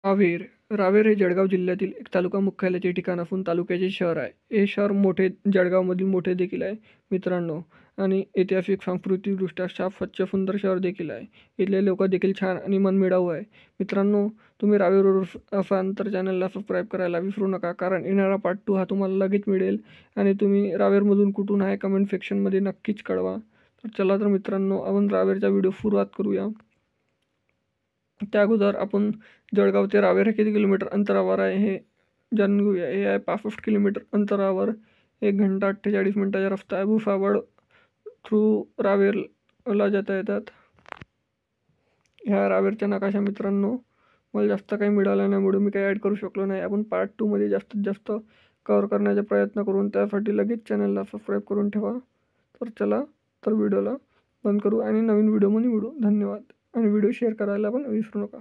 रावेर रावेर हे जळगाव जिल्ह्यातील एक तालुका मुख्यालयाचे ठिकाण असून तालुक्याचे शहर आहे. हे शहर मोठे जळगावमधील मोठे देखील आहे मित्रांनो. आणि ऐतिहासिक सांस्कृतिकदृष्ट्या साफ स्वच्छ सुंदर शहर देखील आहे. इथले लोक देखील छान आणि मनमिळाऊ आहे. मित्रांनो, तुम्ही रावेरवर असाल तर चॅनलला सबस्क्राईब करायला विसरू नका, कारण येणारा पार्ट 2 हा तुम्हाला लगेच मिळेल. आणि तुम्ही रावेरमधून कुठून आहे कमेंट सेक्शनमध्ये नक्कीच कळवा. तर चला तर मित्रांनो, आपण रावेरचा व्हिडिओ सुरुवात करूया. त्या अगोदर आपण जळगाव ते रावेर हे किती किलोमीटर अंतरावर आहे हे जाणून घेऊया. हे आहे 65 किलोमीटर अंतरावर. 1 घंटा 48 मिनिटाचा रस्ता आहे. भुसावळ थ्रू रावेरला जाता येतात. ह्या रावेरच्या नकाशा मित्रांनो, मला जास्त काही मिळालं नाही, मी काही ॲड करू शकलो नाही. आपण पार्ट 2मध्ये जास्तीत जास्त कव्हर करण्याचा प्रयत्न करून, त्यासाठी लगेच चॅनलला सबस्क्राईब करून ठेवा. तर चला तर व्हिडिओला बंद करू आणि नवीन व्हिडिओमध्ये मिळू. धन्यवाद. आणि व्हिडिओ शेअर करायला पण विसरू नका.